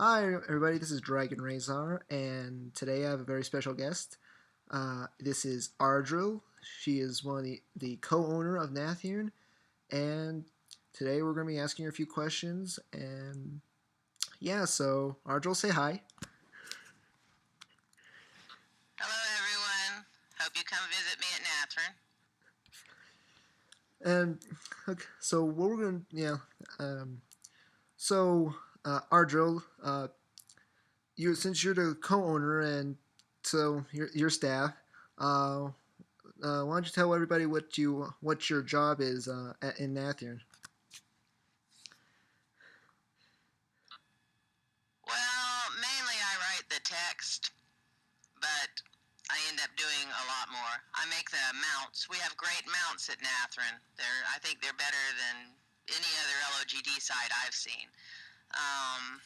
Hi, everybody. This is Dragonraizar, and today I have a very special guest. This is Ardrill. She is one of the co-owner of Nathyrnn, and today we're going to be asking her a few questions. And yeah, so Ardrill, say hi. Hello, everyone. Hope you come visit me at Nathyrnn. And okay, so what we're going to um, so Ardrill, you since you're the co-owner and so your staff. Uh, why don't you tell everybody what your job is in Nathyrn? Well, mainly I write the text, but I end up doing a lot more. I make the mounts. We have great mounts at Nathyrnn. I think they're better than any other LOGD site I've seen. Um,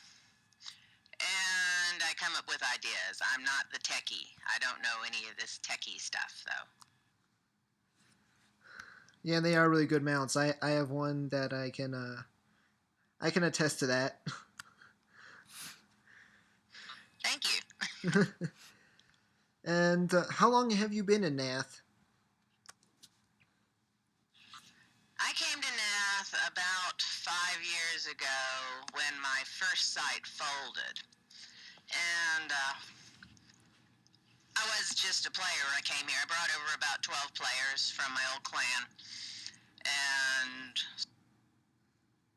and I come up with ideas. I'm not the techie. I don't know any of this techie stuff, though. Yeah, they are really good mounts. I have one that I can attest to that. Thank you. And how long have you been in Nath? I came to Nath about 5 years ago when my first site folded. And I was just a player when I came here. I brought over about 12 players from my old clan and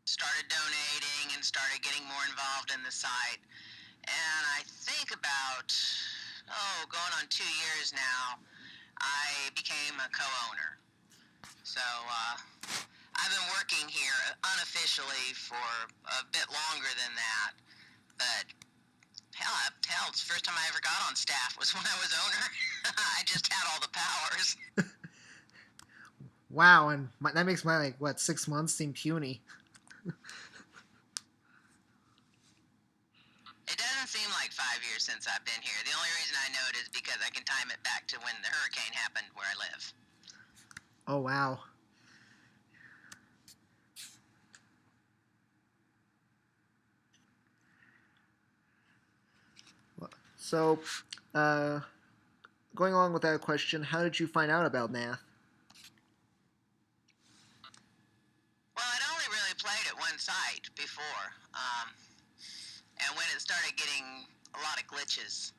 started donating and started getting more involved in the site. And I think about, going on 2 years now, I became a co-owner. So I've been working here unofficially for a bit longer than that. But hell, it's the first time I ever got on staff was when I was owner. I just had all the powers. Wow, and that makes my 6 months seem puny. It doesn't seem like 5 years since I've been here. The only reason I know it is because I can time it back to when the hurricane happened where I live. Oh wow. So, uh, going along with that question, how did you find out about Nath? Well, I'd only really played at one site before, and when it started getting a lot of glitches,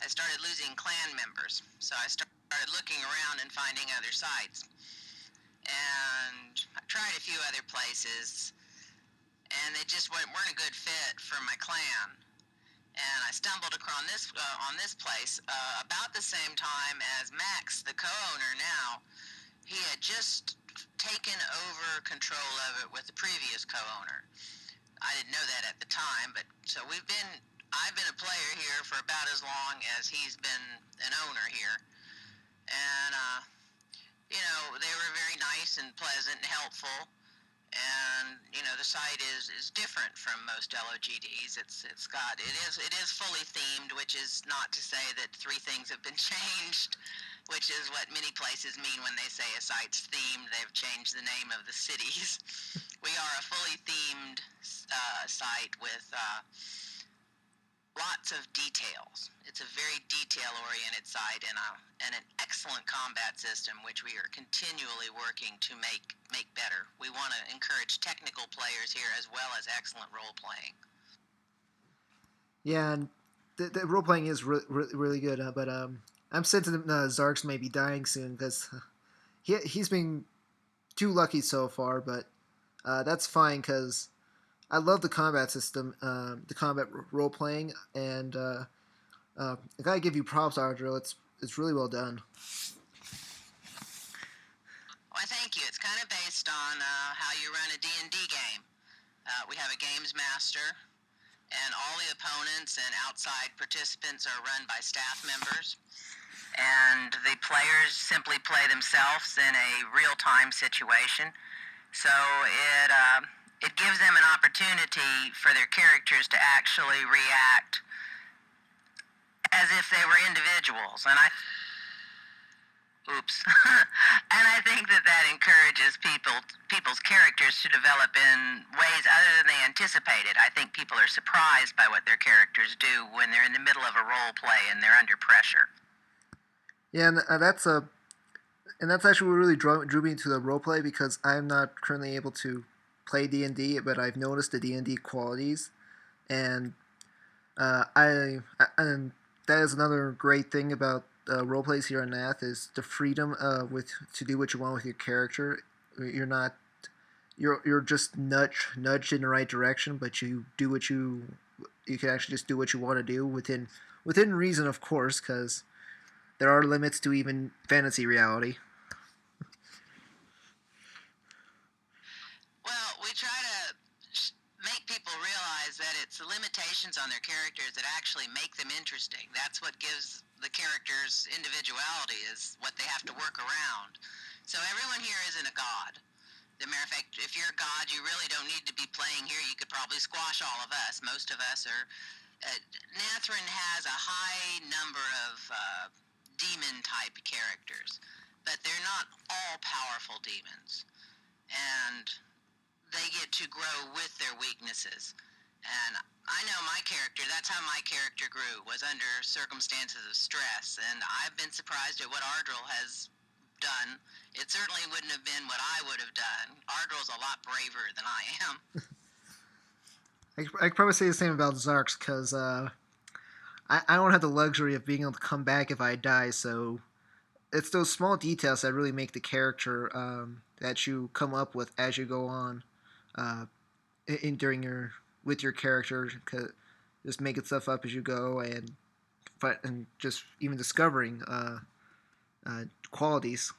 I started losing clan members. So I started looking around and finding other sites. And I tried a few other places, and they just weren't a good fit for my clan. And I stumbled across this on this place about the same time as Max, the co-owner now. He had just taken over control of it with the previous co-owner. I didn't know that at the time, but so I've been a player here for about as long as he's been an owner here. And they were very nice and pleasant and helpful. And the site is different from most LOGDs. It is fully themed, which is not to say that three things have been changed, which is what many places mean when they say a site's themed. They've changed the name of the cities. We are a fully themed site with lots of details. It's a very detail-oriented site and an excellent combat system, which we are continually working to make better. We want to encourage technical players here as well as excellent role-playing. Yeah, and the role playing is really good, but I'm sensing Zarks may be dying soon because he's been too lucky so far, but that's fine because I love the combat system, the combat role playing, and I gotta give you props, Ardrill. It's really well done. Well, thank you. It's kind of based on how you run a D&D game. We have a games master, and all the opponents and outside participants are run by staff members. And the players simply play themselves in a real-time situation. So it gives them an opportunity for their characters to actually react as if they were individuals. And Oops. And I think that that encourages people's characters to develop in ways other than they anticipated. I think people are surprised by what their characters do when they're in the middle of a role play and they're under pressure. Yeah, and that's actually what really drew me to the roleplay because I'm not currently able to play D&D, but I've noticed the D&D qualities, and and that is another great thing about role plays here on Nath is the freedom with to do what you want with your character. You're not you're just nudged in the right direction, but you do what you can actually just do what you want to do within reason, of course, because there are limits to even fantasy reality. Well, we try to make people realize that it's the limitations on their characters that actually make them interesting. That's what gives the characters individuality, is what they have to work around. So everyone here isn't a god. As a matter of fact, if you're a god, you really don't need to be playing here. You could probably squash all of us. Most of us are. Nathyrnn has a high number of demon type characters, but they're not all powerful demons. And they get to grow with their weaknesses. And I know my character, that's how my character grew, was under circumstances of stress. And I've been surprised at what Ardrill has done. It certainly wouldn't have been what I would have done. Ardrill's a lot braver than I am. I could probably say the same about Zarks because I don't have the luxury of being able to come back if I die. So it's those small details that really make the character that you come up with as you go on uh, during your with your character. Just making stuff up as you go and just even discovering qualities.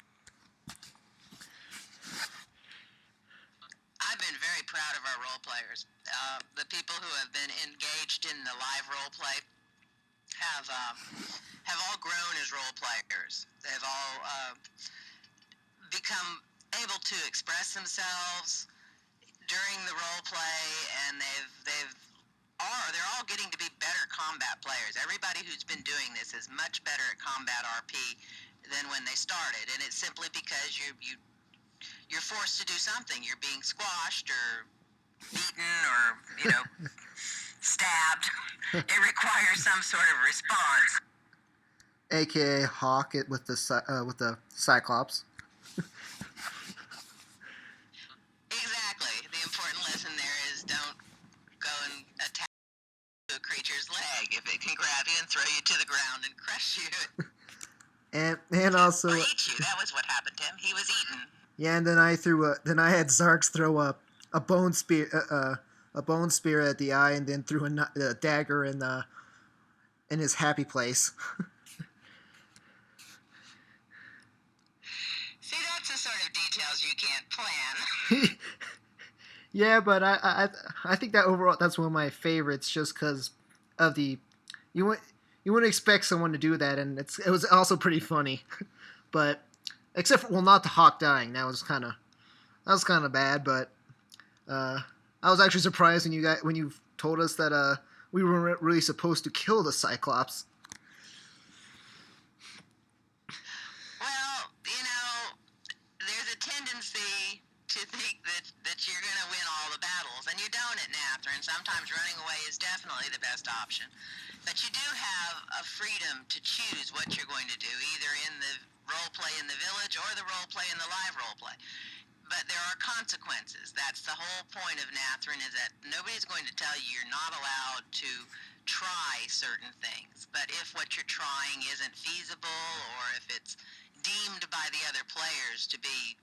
I've been very proud of our role players. The people who have been engaged in the live role play have have all grown as role players. They've all become able to express themselves during the role play, and they're all getting to be better combat players. Everybody who's been doing this is much better at combat RP than when they started, and it's simply because you're forced to do something. You're being squashed or beaten or stabbed. It requires some sort of response. AKA Hawk it with the Cyclops. Exactly. The important lesson there is don't go and attack a creature's leg if it can grab you and throw you to the ground and crush you. And also or eat you. That was what happened to him. He was eaten. Yeah, and then I had Zarks throw a bone spear at the eye, and then threw a dagger in his happy place. See, that's the sort of details you can't plan. Yeah, but I think that overall that's one of my favorites, just because of you wouldn't expect someone to do that, and it was also pretty funny, but except for, well, not the Hawk dying. That was kind of bad, but I was actually surprised when you told us that we weren't really supposed to kill the Cyclops. Well, there's a tendency to think that you're going to win all the battles, and you don't at Nathyrnn. Sometimes running away is definitely the best option. But you do have a freedom to choose what you're going to do, either in the role play in the village or the role play in the live role play. But there are consequences. That's the whole point of Nathyrnn, is that nobody's going to tell you you're not allowed to try certain things. But if what you're trying isn't feasible, or if it's deemed by the other players to be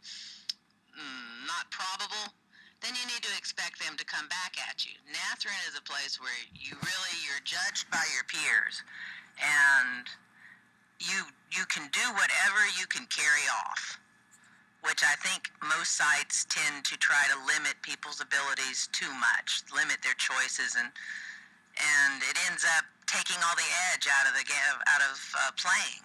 not probable, then you need to expect them to come back at you. Nathyrnn is a place where you're judged by your peers, and you can do whatever you can carry off, which I think most sites tend to try to limit people's abilities too much, limit their choices, and it ends up taking all the edge out of playing.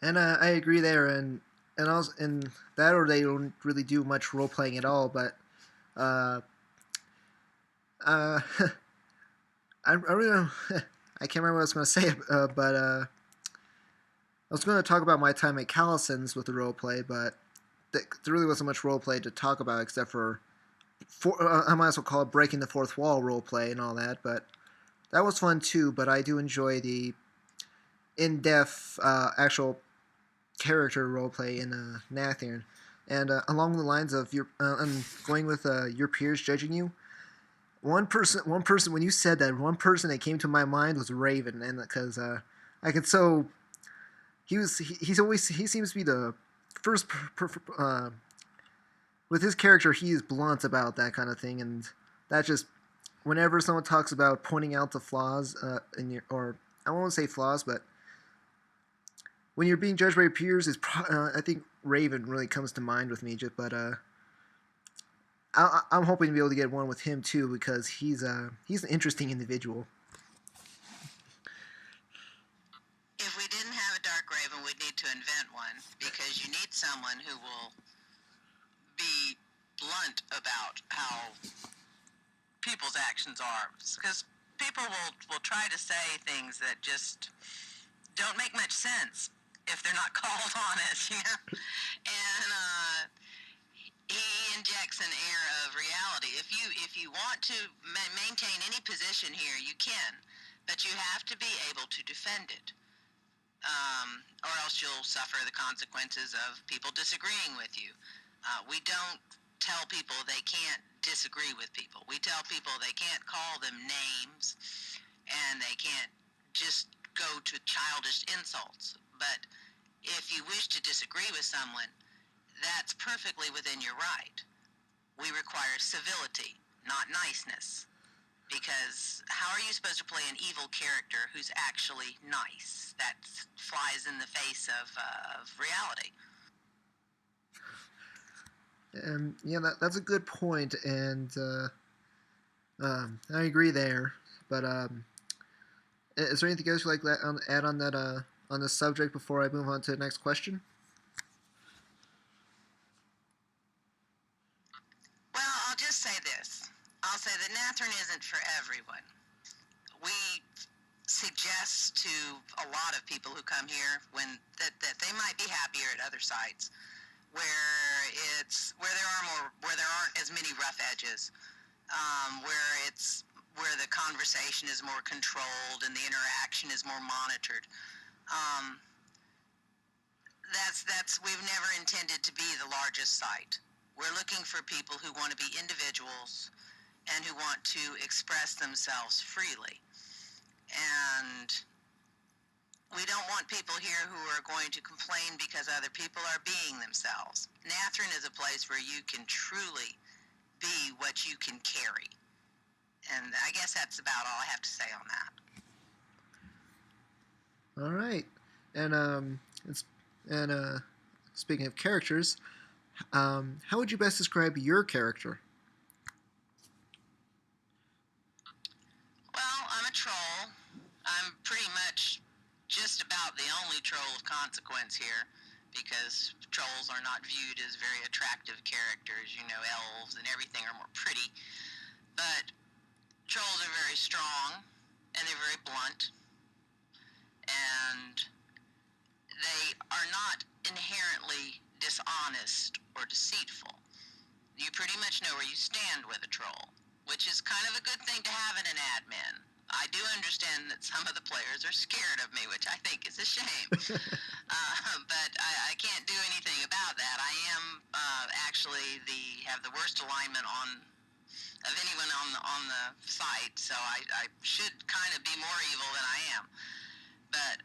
And I agree there, and also in that, or they don't really do much role playing at all. But uh, I really don't, I can't remember what I was going to say, but I was going to talk about my time at Callison's with the roleplay, but there really wasn't much roleplay to talk about except for I might as well call it breaking the fourth wall roleplay and all that. But that was fun too. But I do enjoy the in-depth actual character roleplay in Nathyrnn. And along the lines of going with your peers judging you, one person, when you said that, one person that came to my mind was Raven, and because I could so he seems to be the first with his character. He is blunt about that kind of thing, and that just whenever someone talks about pointing out the flaws in your, or I won't say flaws, but when you're being judged by your peers, I think Raven really comes to mind with me. But I'm hoping to be able to get one with him too because he's an interesting individual. If we didn't have a Dark Raven, we'd need to invent one because you need someone who will be blunt about how people's actions are. Because people will try to say things that just don't make much sense if they're not called on it, you know? And he injects an air of reality. If you want to maintain any position here, you can, but you have to be able to defend it. Or else you'll suffer the consequences of people disagreeing with you. We don't tell people they can't disagree with people. We tell people they can't call them names and they can't just go to childish insults. But if you wish to disagree with someone, that's perfectly within your right. We require civility, not niceness. Because how are you supposed to play an evil character who's actually nice? That flies in the face of reality. And yeah, that's a good point, and I agree there. But is there anything else you'd like to add on that on the subject before I move on to the next question? Well, I'll just say this. I'll say that Nathyrnn isn't for everyone. We suggest to a lot of people who come here that they might be happier at other sites where there aren't as many rough edges, where the conversation is more controlled and the interaction is more monitored. Um, we've never intended to be the largest site. We're looking for people who want to be individuals and who want to express themselves freely. And we don't want people here who are going to complain because other people are being themselves. Nathyrnn is a place where you can truly be what you can carry. And I guess that's about all I have to say on that. All right. And speaking of characters, how would you best describe your character? Well, I'm a troll. I'm pretty much just about the only troll of consequence here because trolls are not viewed as very attractive characters. You know, elves and everything are more pretty. But trolls are very strong and they're very blunt. And they are not inherently dishonest or deceitful. You pretty much know where you stand with a troll, which is kind of a good thing to have in an admin. I do understand that some of the players are scared of me, which I think is a shame. But I can't do anything about that. I am actually have the worst alignment of anyone on the site, so I should kind of be more evil than I am. But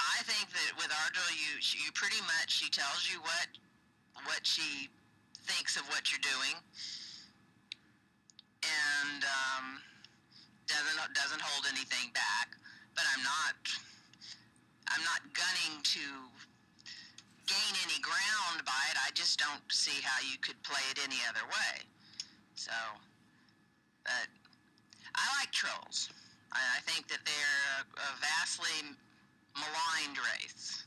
I think that with Ardrill, you pretty much, she tells you what she thinks of what you're doing, and doesn't hold anything back. But I'm not gunning to gain any ground by it. I just don't see how you could play it any other way. So, but I like trolls. I think that they're a vastly maligned race.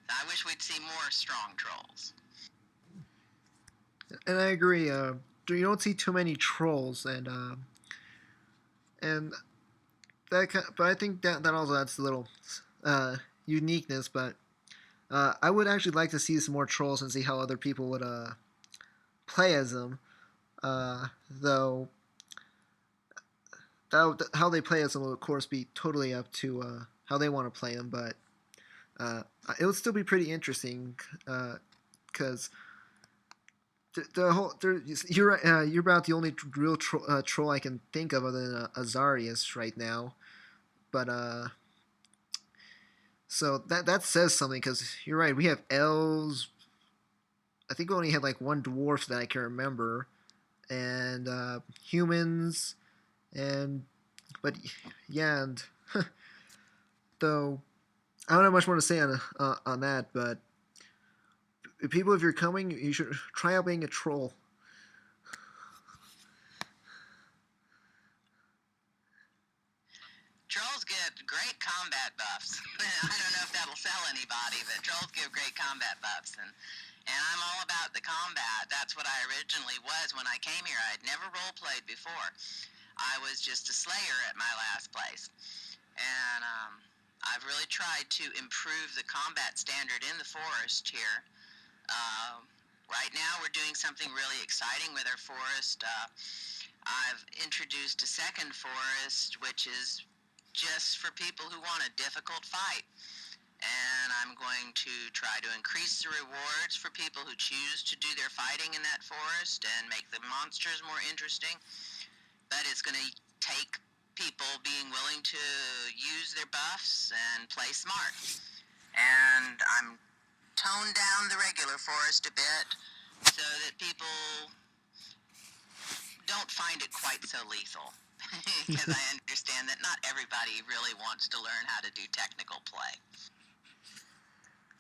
I wish we'd see more strong trolls. And I agree. You don't see too many trolls, and that. But I think that also adds a little uniqueness, but I would actually like to see some more trolls and see how other people would play as them. Though how they play as them will of course be totally up to how they want to play them, but uh, it would still be pretty interesting because the whole you're about the only real troll I can think of other than Azarius right now. But so that says something because you're right. We have elves. I think we only had like one dwarf that I can remember, and humans, and but yeah, and though I don't have much more to say on that. But people, if you're coming, you should try out being a troll. Trolls get great combat buffs. I don't know if that'll sell anybody, but trolls give great combat buffs, and I'm all about the combat. That's what I originally was when I came here. I'd never role played before. I was just a slayer at my last place, and I've really tried to improve the combat standard in the forest here. Right now, we're doing something really exciting with our forest. I've introduced a second forest, which is just for people who want a difficult fight. And I'm going to try to increase the rewards for people who choose to do their fighting in that forest and make the monsters more interesting. But it's going to take people being willing to use their buffs and play smart. And I'm toned down the regular forest a bit so that people don't find it quite so lethal. Because I understand that not everybody really wants to learn how to do technical play.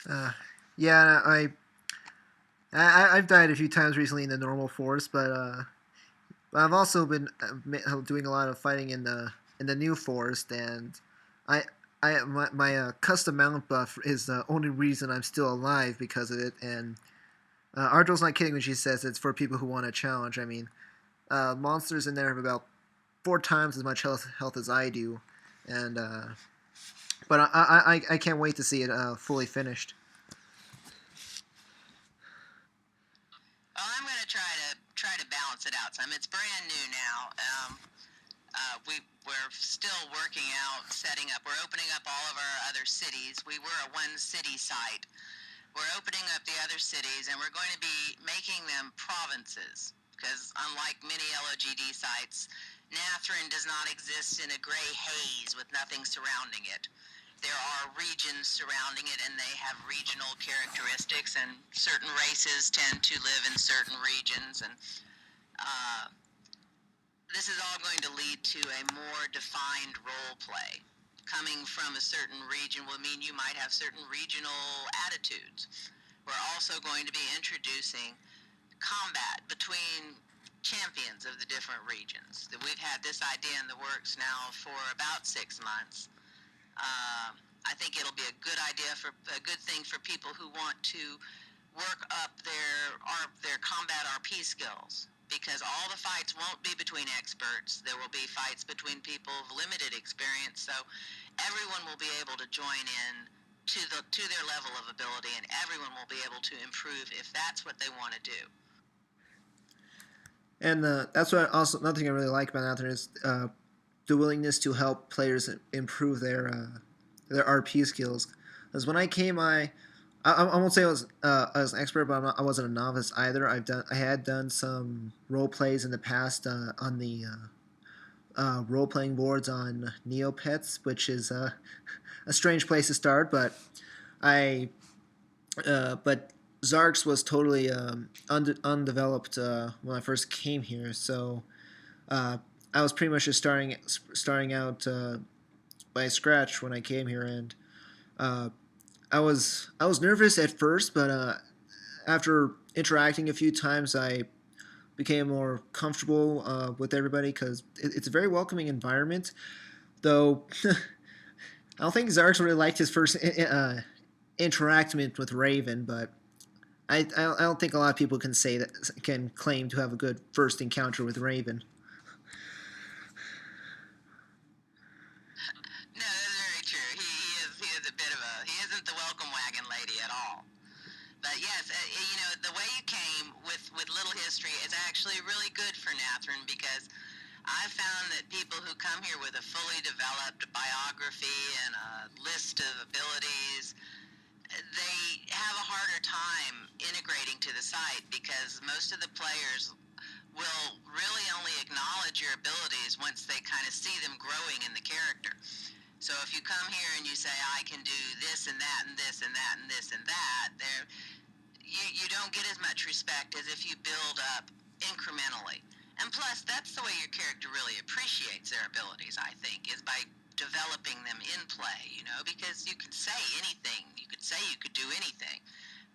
Uh, yeah, I've died a few times recently in the normal forest, but I've also been doing a lot of fighting in the new forest, and I my custom mount buff is the only reason I'm still alive because of it. And Ardrill's not kidding when she says it's for people who want a challenge. I mean, monsters in there have about 4 times as much health as I do, and but I can't wait to see it fully finished. Well, I'm going to try to balance it out some. It's brand new now. We're still working out setting up. We're opening up all of our other cities. We were a one city site. We're opening up the other cities, and we're going to be making them provinces. Because unlike many LOGD sites, Nathyrnn does not exist in a gray haze with nothing surrounding it. There are regions surrounding it, and they have regional characteristics, and certain races tend to live in certain regions, and this is all going to lead to a more defined role play. Coming from a certain region will mean you might have certain regional attitudes. We're also going to be introducing combat between champions of the different regions. We've had this idea in the works now for about 6 months. I think it'll be a good idea for a good thing for people who want to work up their combat RP skills, because all the fights won't be between experts. There will be fights between people of limited experience, so everyone will be able to join in to their level of ability, and everyone will be able to improve if that's what they want to do. And that's what also another thing I really like about Nathyrnn is the willingness to help players improve their RP skills. Because when I came, I won't say I was an expert, but I wasn't a novice either. I had done some role plays in the past on the role playing boards on Neopets, which is a strange place to start. But but Zarks was totally undeveloped when I first came here, so I was pretty much just starting out by scratch when I came here, and uh, I was nervous at first, but after interacting a few times, I became more comfortable with everybody because it's a very welcoming environment. Though I don't think Zarks really liked his first interaction with Raven, but I don't think a lot of people can claim to have a good first encounter with Raven. No, that's very true. He is a bit good for Nathyrnn because I've found that people who come here with a fully developed biography and a list of abilities, they have a harder time integrating to the site because most of the players will really only acknowledge your abilities once they kind of see them growing in the character. So if you come here and you say, I can do this and that and this and that and this and that, you don't get as much respect as if you build up incrementally. And plus, that's the way your character really appreciates their abilities, I think, is by developing them in play, because you could say anything. You could say you could do anything.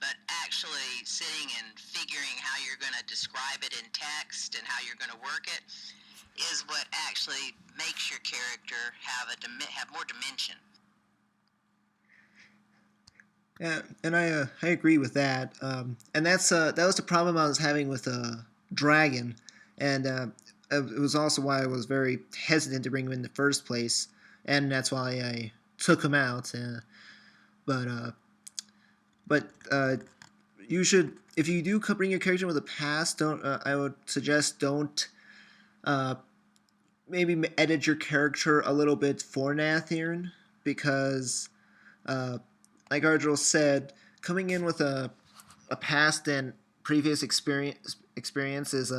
But actually sitting and figuring how you're going to describe it in text and how you're going to work it is what actually makes your character have more dimension. Yeah, and I agree with that. And that was the problem I was having with Dragon, and it was also why I was very hesitant to bring him in the first place, and that's why I took him out. But you should, if you do bring your character with a past, don't. I would suggest don't. Maybe edit your character a little bit for Nathyrnn because, like Ardrill said, coming in with a past and previous experience is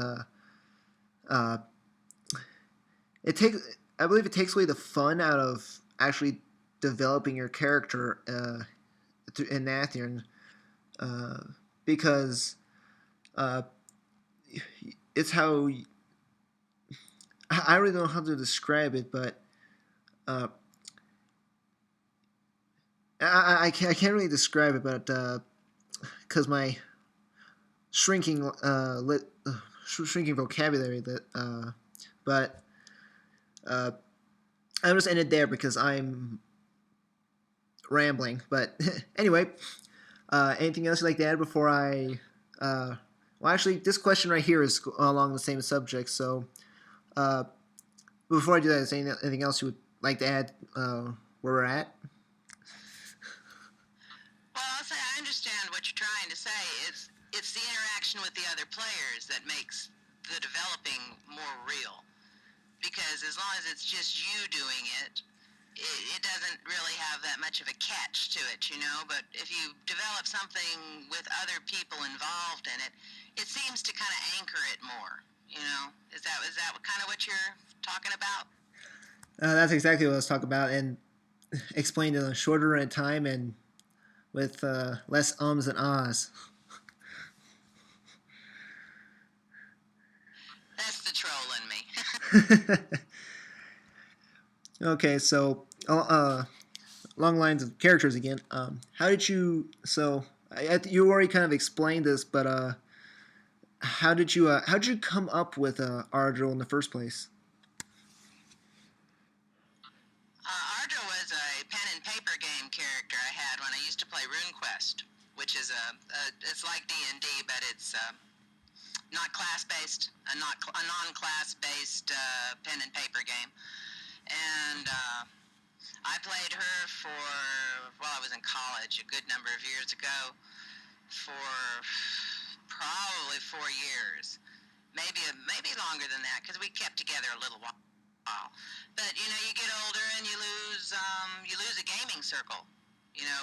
it takes, I believe it takes away the fun out of actually developing your character in Nathyrnn because it's how I really don't know how to describe it, but I can't really describe it, but because my shrinking shrinking vocabulary, but I just ended there because I'm rambling. But anyway, anything else you'd like to add before I? Well, actually, this question right here is along the same subject, so. Before I do that, is there anything else you would like to add where we're at? Well, I'll say I understand what you're trying to say. It's the interaction with the other players that makes the developing more real. Because as long as it's just you doing it, it doesn't really have that much of a catch to it, But if you develop something with other people involved in it, it seems to kind of anchor it more. Is that kind of what you're talking about? That's exactly what I was talking about, and explained in a shorter time and with less ums and ahs. That's the troll in me. Okay, so along lines of characters again. How did you? So you already kind of explained this, but how did you come up with Ardrill in the first place? Ardrill was a pen and paper game character I had when I used to play RuneQuest, which is it's like D&D, but it's not class-based, a non-class based pen and paper game. And I played her I was in college a good number of years ago, for probably 4 years, maybe longer than that, because we kept together a little while. But you get older and you lose a gaming circle.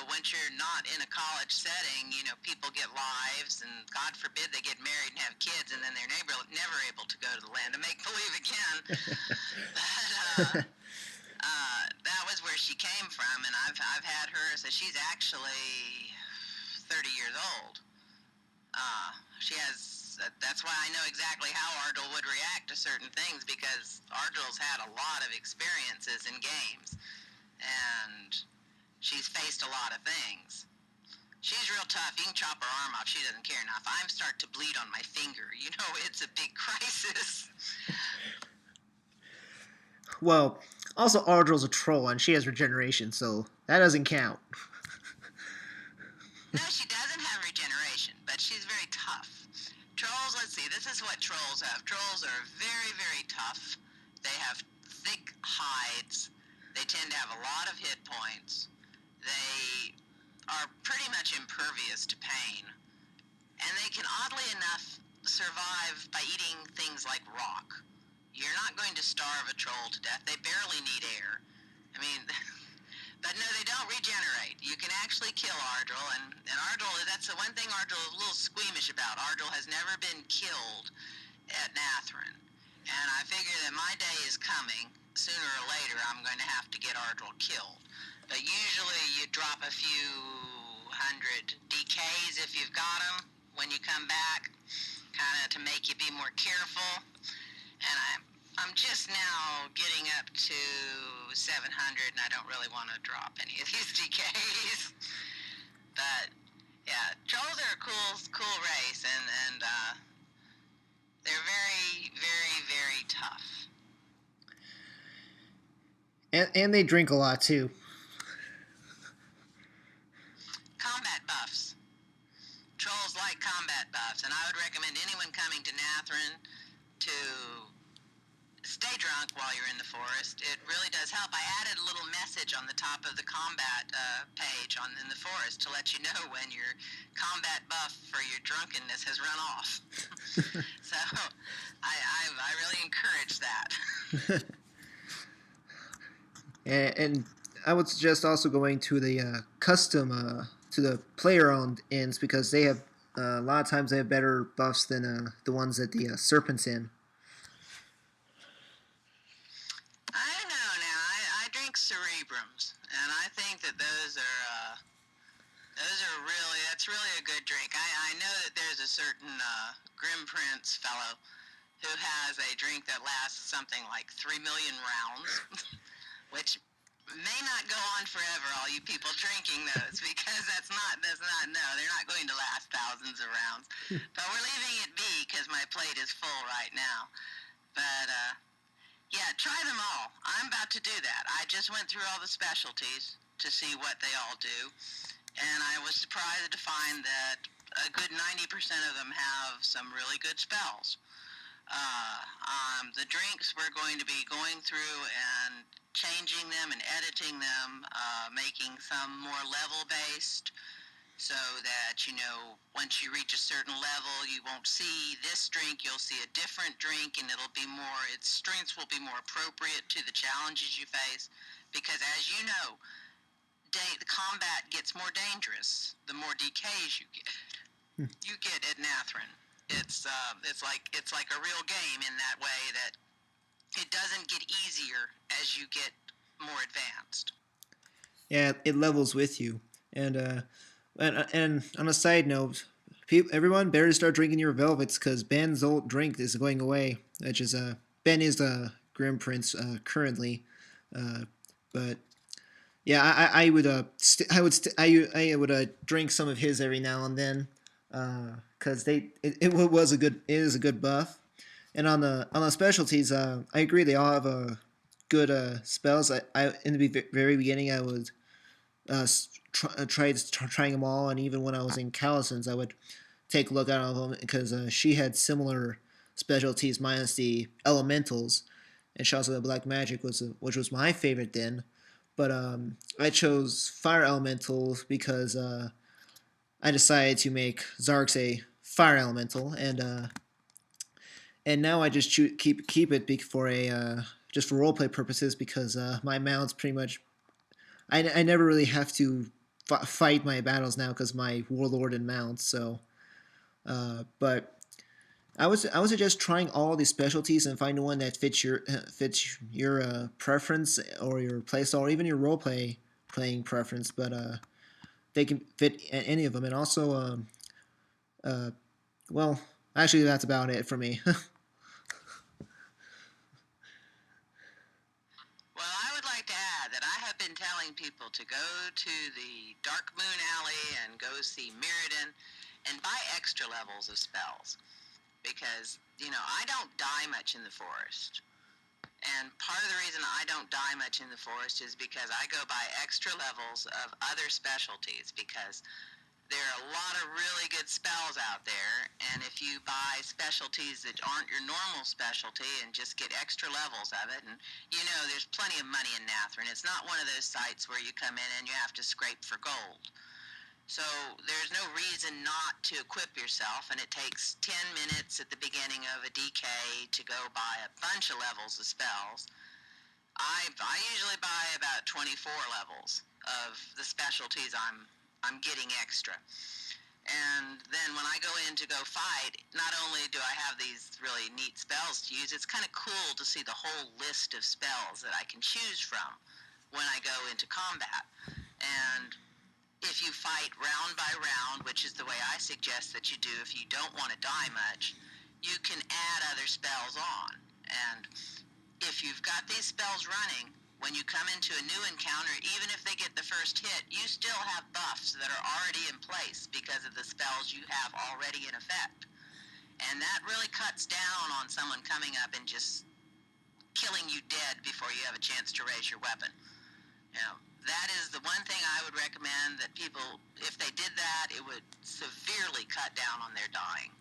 Once you're not in a college setting, people get lives, and God forbid they get married and have kids, and then they're never able to go to the land of make believe again. But that was where she came from, and I've had her. So she's actually 30 years old. She has. That's why I know exactly how Ardrill would react to certain things, because Ardrill's had a lot of experiences in games, and she's faced a lot of things. She's real tough. You can chop her arm off. She doesn't care. Now, if I start to bleed on my finger, it's a big crisis. Well, also Ardrill's a troll, and she has regeneration, so that doesn't count. No, she doesn't have regeneration, but she's very tough. Trolls, let's see, this is what trolls have. Trolls are very, very tough. They have thick hides. They tend to have a lot of hit points. They are pretty much impervious to pain. And they can, oddly enough, survive by eating things like rock. You're not going to starve a troll to death. They barely need air. I mean, but no, they don't regenerate. You can actually kill Ardrill, and Ardrill, that's the one thing Ardrill is a little squeamish about. Ardrill has never been killed at Nathyrnn. And I figure that my day is coming. Sooner or later, I'm going to have to get Ardrill killed. But usually you drop a few hundred DKs if you've got them when you come back, kind of to make you be more careful. And I'm just now getting up to 700, and I don't really want to drop any of these DKs. But yeah, trolls are a cool race, and they're very, very, very tough. And they drink a lot too. Combat buffs. Trolls like combat buffs, and I would recommend anyone coming to Nathyrnn to stay drunk while you're in the forest. It really does help. I added a little message on the top of the combat page in the forest to let you know when your combat buff for your drunkenness has run off. So I really encourage that. And I would suggest also going to the custom to the player-owned inns because they have a lot of times they have better buffs than the ones at the Serpent's Inn. I know now. I drink Cerebrums, and I think that those are that's really a good drink. I know that there's a certain Grim Prince fellow who has a drink that lasts something like 3 million rounds, which may not go on forever, all you people drinking those, because no, they're not going to last thousands of rounds. But we're leaving it be because my plate is full right now. But yeah, try them all. I'm about to do that. I just went through all the specialties to see what they all do, and I was surprised to find that a good 90% of them have some really good spells. The drinks we're going to be going through and changing them and editing them, making some more level-based, so that, once you reach a certain level, you won't see this drink, you'll see a different drink, and its strengths will be more appropriate to the challenges you face, because as you know, the combat gets more dangerous the more DKs you get at Nathyrnn. It's like a real game in that way, that it doesn't get easier as you get more advanced. Yeah, it levels with you. And on a side note, everyone better start drinking your velvets because Ben's old drink is going away. Which is Ben is the Grim Prince currently, but yeah, I would I would drink some of his every now and then because it is a good buff. And on the specialties, I agree they all have good spells. I in the very beginning I was trying them all, and even when I was in Calison's, I would take a look at all of them because she had similar specialties minus the elementals, and she also had black magic, which was my favorite then. But I chose fire elementals because I decided to make Zarx a fire elemental, and now I just keep it for a just for roleplay purposes because my mount's pretty much I never really have to fight my battles now because my warlord and mount. So, but I would suggest trying all these specialties and find one that fits your preference or your playstyle or even your playing preference. But they can fit any of them, and also, well, actually, that's about it for me. Well, I would like to add that I have been telling people to go to the Dark Moon Alley and go see Mirrodin and buy extra levels of spells. Because, I don't die much in the forest. And part of the reason I don't die much in the forest is because I go by extra levels of other specialties, because there are a lot of really good spells out there, and if you buy specialties that aren't your normal specialty and just get extra levels of it, and there's plenty of money in Nathyrnn. It's not one of those sites where you come in and you have to scrape for gold. So there's no reason not to equip yourself, and it takes 10 minutes at the beginning of a DK to go buy a bunch of levels of spells. I usually buy about 24 levels of the specialties I'm getting extra. And then when I go in to go fight, not only do I have these really neat spells to use, it's kind of cool to see the whole list of spells that I can choose from when I go into combat. And if you fight round by round, which is the way I suggest that you do if you don't want to die much, you can add other spells on. And if you've got these spells running, when you come into a new encounter, even if they get the first hit, you still have buffs that are already in place because of the spells you have already in effect. And that really cuts down on someone coming up and just killing you dead before you have a chance to raise your weapon. You know, that is the one thing I would recommend that people, if they did that, it would severely cut down on their dying.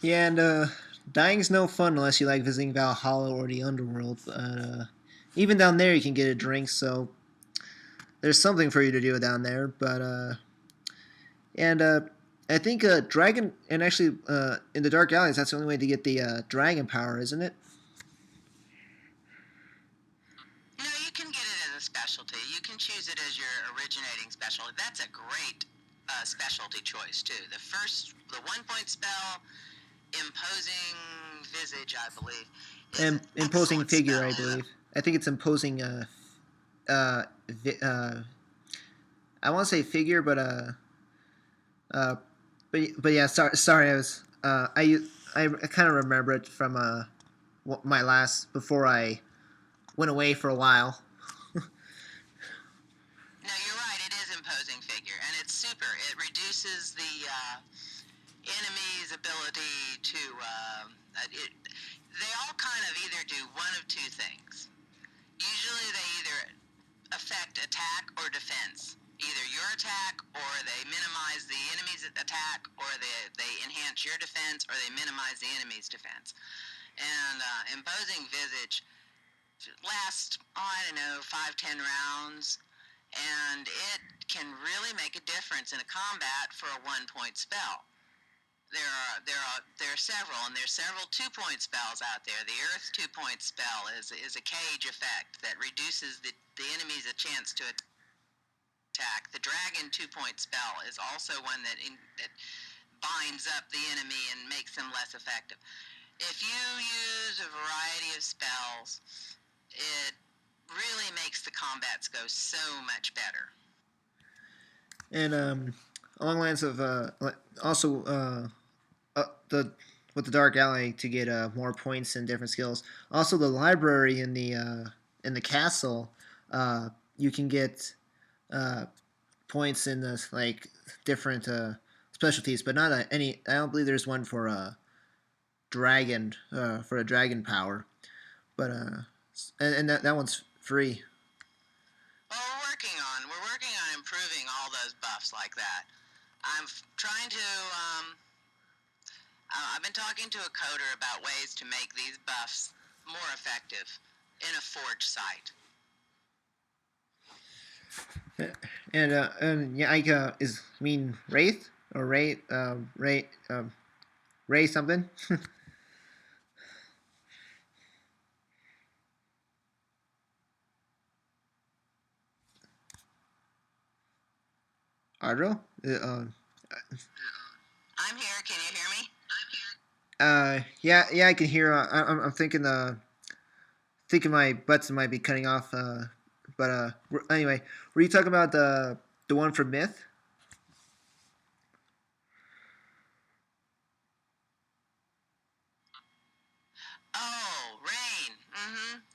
Yeah, and dying's no fun unless you like visiting Valhalla or the Underworld. But even down there, you can get a drink, so there's something for you to do down there. And I think dragon, and actually in the Dark Alleys, that's the only way to get the dragon power, isn't it? No, you can get it as a specialty. You can choose it as your originating specialty. That's a great specialty choice too. The 1 point spell, imposing visage, I believe, is an Imposing excellent figure, spell. I believe. I think it's imposing. Uh, I want to say figure, uh, but yeah. Sorry. I kind of remember it from my last before I went away for a while. No, you're right. It is imposing figure, and it's super. It reduces the enemy's ability to. They all kind of either do one of two things. Usually, they either affect attack or defense. Either your attack, or they minimize the enemy's attack, or they enhance your defense, or they minimize the enemy's defense. And imposing visage lasts, I don't know, 5-10 rounds, and it can really make a difference in a combat for a 1 point spell. There are several, and there's several 2 point spells out there. The Earth 2 point spell is a cage effect that reduces the enemy's a chance to attack. The Dragon 2 point spell is also one that binds up the enemy and makes them less effective. If you use a variety of spells, it really makes the combats go so much better. And along the lines of also the with the Dark Alley to get more points and different skills. Also, the library in the castle, you can get points in the like different specialties, but not any. I don't believe there's one for dragon for a dragon power, but and that one's free. Well, we're working on improving all those buffs like that. I'm trying to. I've been talking to a coder about ways to make these buffs more effective in a forge site. And yeah, is mean Wraith or Ray something. Ardrill. I'm here. Can you hear me? Yeah, I can hear. I'm thinking my button might be cutting off. But anyway, were you talking about the one for Myth? Oh, Rain.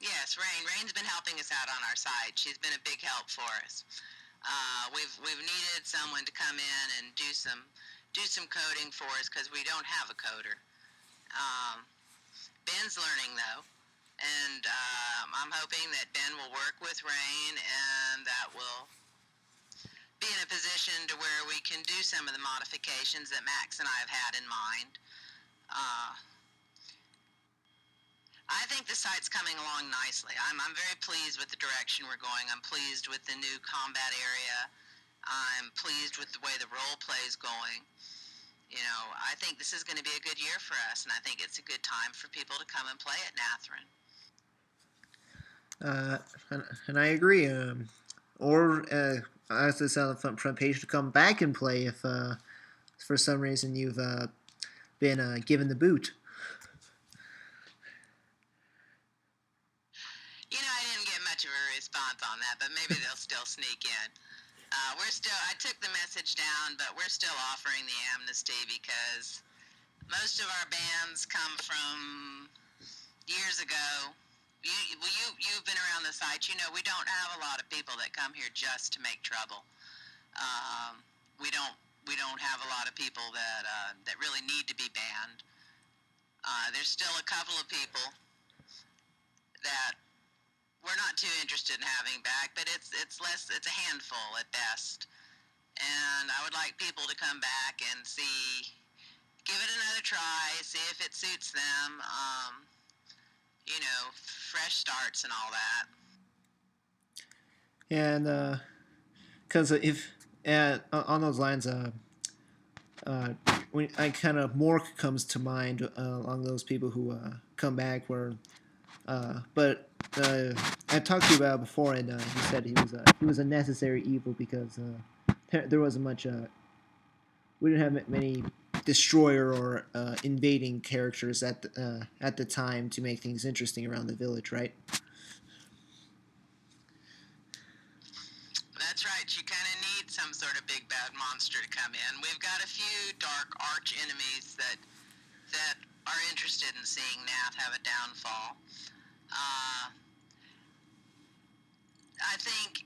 Yes, Rain. Rain's been helping us out on our side. She's been a big help for us. We've needed someone to come in and do some coding for us because we don't have a coder. Ben's learning though, and I'm hoping that Ben will work with Rain, and that will be in a position to where we can do some of the modifications that Max and I have had in mind. I think the site's coming along nicely. I'm very pleased with the direction we're going. I'm pleased with the new combat area. I'm pleased with the way the role play is going. You know, I think this is going to be a good year for us, and I think it's a good time for people to come and play at Nathyrnn. And I agree. Or as this on the front page to come back and play if for some reason you've been given the boot. You know, I didn't get much of a response on that, but maybe they'll still sneak in. I took the message down, but we're still offering the amnesty because most of our bans come from years ago. You've been around the site. You know, we don't have a lot of people that come here just to make trouble. Um, we don't we don't have a lot of people that really need to be banned. There's still a couple of people that we're not too interested in having back, but it's less. It's a handful at best. And I would like people to come back and give it another try, see if it suits them. You know, fresh starts and all that. And because if on those lines, when I kind of more comes to mind along those people who come back where but I talked to you about it before, and he said he was a necessary evil because there wasn't much. We didn't have many destroyer or invading characters at the time to make things interesting around the village, right? That's right. You kind of need some sort of big bad monster to come in. We've got a few dark arch enemies that are interested in seeing Nath have a downfall. I think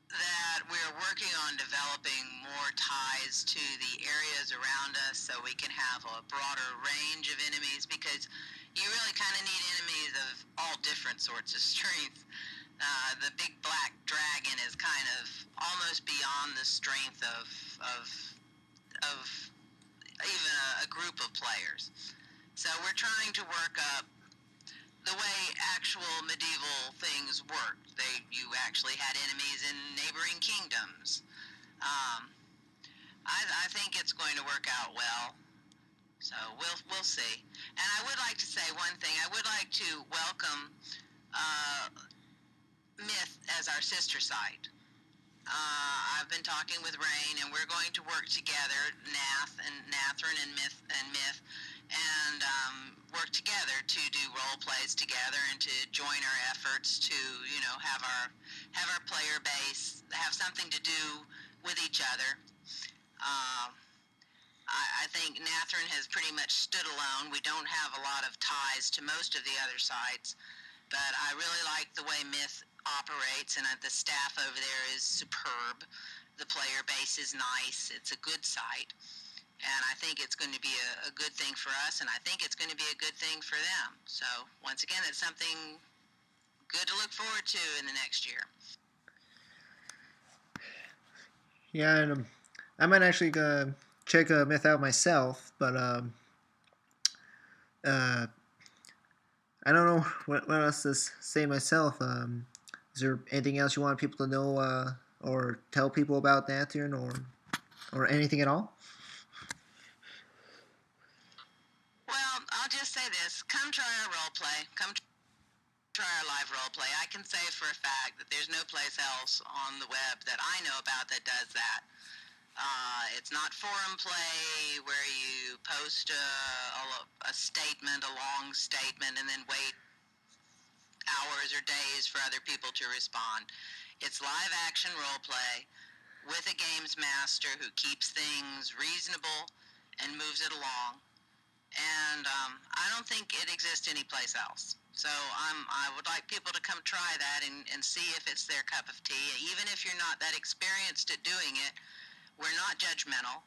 that we're working on developing more ties to the areas around us so we can have a broader range of enemies, because you really kind of need enemies of all different sorts of strength. The big black dragon is kind of almost beyond the strength of even a group of players. So we're trying to work up the way actual medieval things worked. You actually had enemies in neighboring kingdoms. Um, I think it's going to work out well. So we'll see. And I would like to say one thing. I would like to welcome Myth as our sister site. I've been talking with Rain, and we're going to work together, Nathyrnn and Myth, and work together to do role plays together and to join our efforts to, you know, have our player base have something to do with each other. I think Nathyrnn has pretty much stood alone. We don't have a lot of ties to most of the other sites, but I really like the way Myth operates, and the staff over there is superb. The player base is nice. It's a good site, and I think it's going to be a good thing for us, and I think it's going to be a good thing for them. So once again, it's something good to look forward to in the next year. Yeah, and I might actually check Myth out myself, but uh, I don't know what else to say myself. Is there anything else you want people to know or tell people about Nathyrnn or anything at all? Well, I'll just say this. Come try our role play. Come try our live role play. I can say for a fact that there's no place else on the web that I know about that does that. It's not forum play where you post a statement, a long statement, and then wait hours or days for other people to respond. It's live action role play with a games master who keeps things reasonable and moves it along. And I don't think it exists anyplace else. So I would like people to come try that and see if it's their cup of tea. Even if you're not that experienced at doing it, we're not judgmental.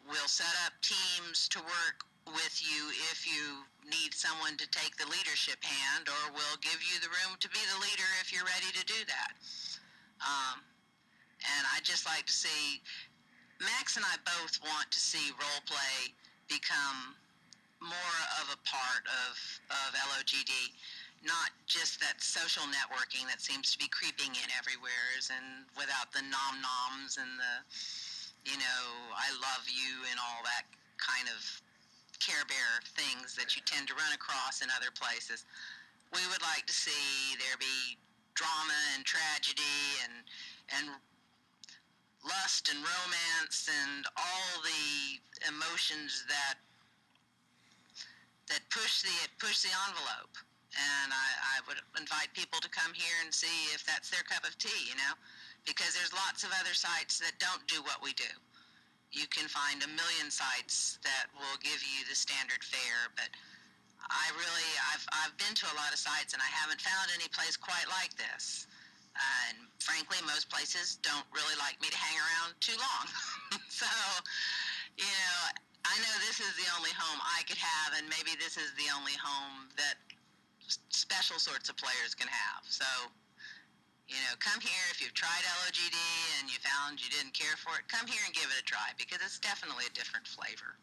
We'll set up teams to work with you if you need someone to take the leadership hand, or we'll give you the room to be the leader if you're ready to do that. And I'd just like to see, Max and I both want to see role play become more of of a part of LOGD, not just that social networking that seems to be creeping in everywhere, and without the nom noms and the, I love you and all that kind of Care Bear things that you tend to run across in other places. We would like to see there be drama and tragedy and lust and romance and all the emotions that push the envelope. And I would invite people to come here and see if that's their cup of tea, because there's lots of other sites that don't do what we do. You can find a million sites that will give you the standard fare, but I've been to a lot of sites and I haven't found any place quite like this. And frankly, most places don't really like me to hang around too long. So, I know this is the only home I could have, and maybe this is the only home that special sorts of players can have. So, come here if you've tried LOGD and you found you didn't care for it. Come here and give it a try, because it's definitely a different flavor.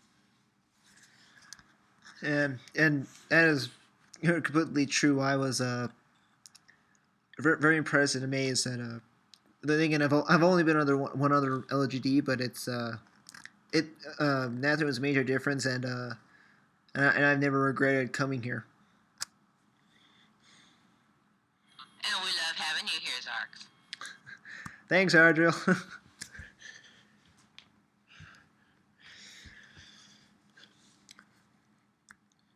And that is completely true. I was very impressed and amazed at the thing. And I've only been under one other LGD, but it's Nathyrnn was a major difference, and I've never regretted coming here. And we love having you here, Zarks. Thanks, Ardrill.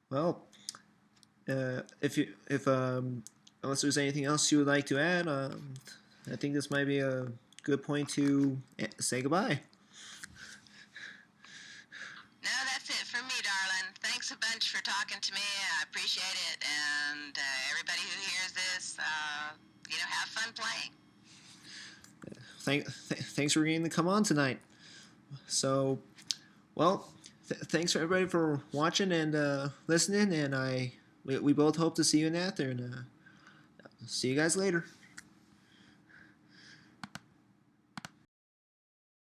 Well, if unless there's anything else you would like to add, I think this might be a good point to say goodbye. No, that's it from me, darling. Thanks a bunch for talking to me. I appreciate it. And everybody who hears this, have fun playing. Thanks for getting to come on tonight. So, well, thanks for everybody for watching and listening. And we both hope to see you in Nathyrnn. See you guys later.